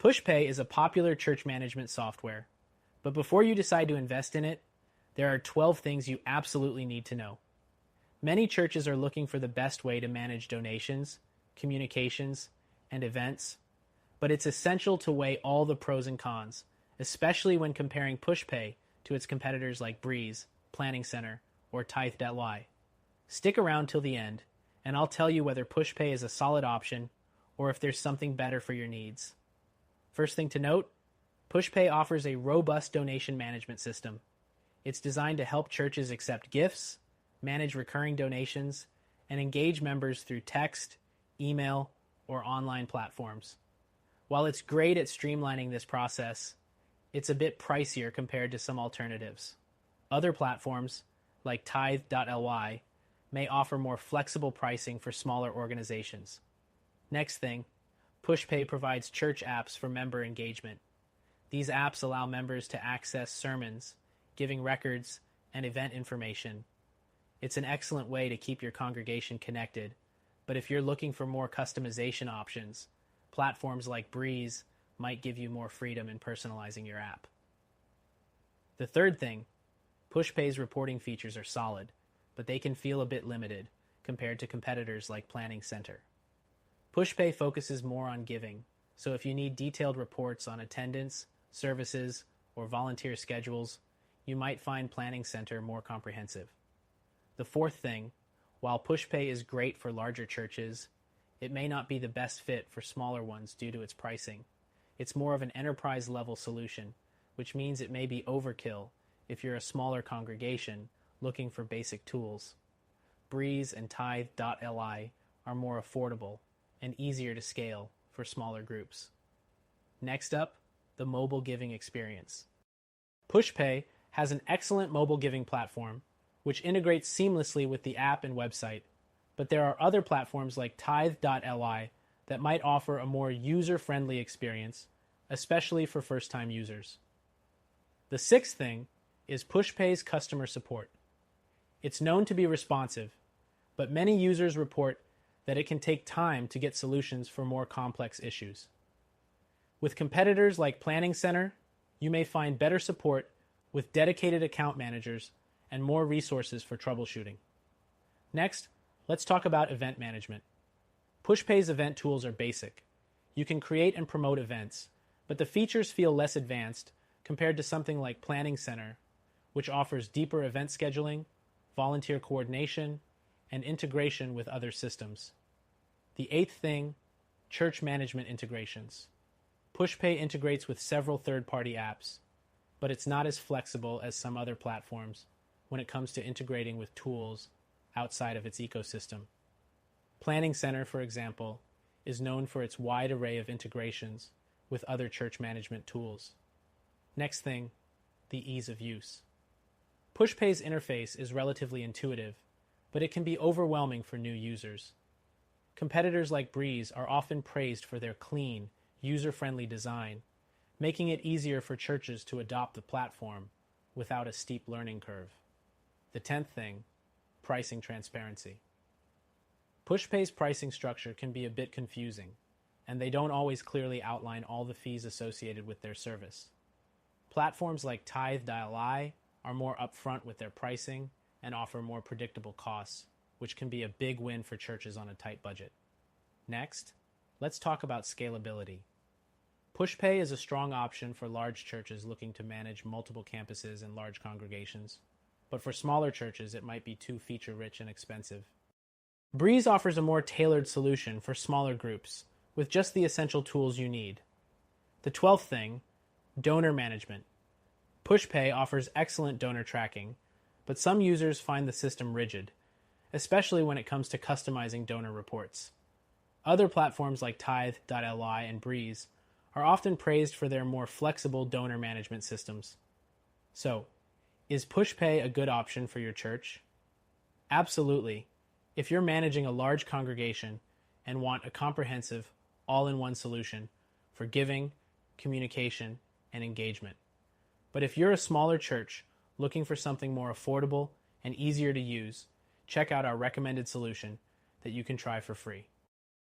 Pushpay is a popular church management software, but before you decide to invest in it, there are 12 things you absolutely need to know. Many churches are looking for the best way to manage donations, communications, and events, but it's essential to weigh all the pros and cons, especially when comparing Pushpay to its competitors like Breeze, Planning Center, or Tithe.ly. Stick around till the end, and I'll tell you whether Pushpay is a solid option or if there's something better for your needs. First thing to note, Pushpay offers a robust donation management system. It's designed to help churches accept gifts, manage recurring donations, and engage members through text, email, or online platforms. While it's great at streamlining this process, it's a bit pricier compared to some alternatives. Other platforms, like Tithe.ly, may offer more flexible pricing for smaller organizations. Next thing, Pushpay provides church apps for member engagement. These apps allow members to access sermons, giving records, and event information. It's an excellent way to keep your congregation connected, but if you're looking for more customization options, platforms like Breeze might give you more freedom in personalizing your app. The third thing, Pushpay's reporting features are solid, but they can feel a bit limited compared to competitors like Planning Center. Pushpay focuses more on giving, so if you need detailed reports on attendance, services, or volunteer schedules, you might find Planning Center more comprehensive. The fourth thing, while Pushpay is great for larger churches, it may not be the best fit for smaller ones due to its pricing. It's more of an enterprise-level solution, which means it may be overkill if you're a smaller congregation looking for basic tools. Breeze and Tithe.ly are more affordable and easier to scale for smaller groups. Next up, the mobile giving experience. Pushpay has an excellent mobile giving platform, which integrates seamlessly with the app and website, but there are other platforms like Tithe.ly that might offer a more user-friendly experience, especially for first-time users. The sixth thing is Pushpay's customer support. It's known to be responsive, but many users report that it can take time to get solutions for more complex issues. With competitors like Planning Center, you may find better support with dedicated account managers and more resources for troubleshooting. Next, let's talk about event management. Pushpay's event tools are basic. You can create and promote events, but the features feel less advanced compared to something like Planning Center, which offers deeper event scheduling, volunteer coordination, and integration with other systems. The eighth thing, church management integrations. Pushpay integrates with several third-party apps, but it's not as flexible as some other platforms when it comes to integrating with tools outside of its ecosystem. Planning Center, for example, is known for its wide array of integrations with other church management tools. Next thing, the ease of use. Pushpay's interface is relatively intuitive, but it can be overwhelming for new users. Competitors like Breeze are often praised for their clean, user-friendly design, making it easier for churches to adopt the platform without a steep learning curve. The 10th thing, pricing transparency. Pushpay's pricing structure can be a bit confusing, and they don't always clearly outline all the fees associated with their service. Platforms like Tithe.ly are more upfront with their pricing and offer more predictable costs, which can be a big win for churches on a tight budget. Next, let's talk about scalability. Pushpay is a strong option for large churches looking to manage multiple campuses and large congregations, but for smaller churches it might be too feature-rich and expensive. Breeze offers a more tailored solution for smaller groups with just the essential tools you need. The 12th thing, donor management. Pushpay offers excellent donor tracking, but some users find the system rigid, especially when it comes to customizing donor reports. Other platforms like Tithe.ly and Breeze are often praised for their more flexible donor management systems. So, is Pushpay a good option for your church? Absolutely, if you're managing a large congregation and want a comprehensive, all-in-one solution for giving, communication, and engagement. But if you're a smaller church looking for something more affordable and easier to use, check out our recommended solution that you can try for free.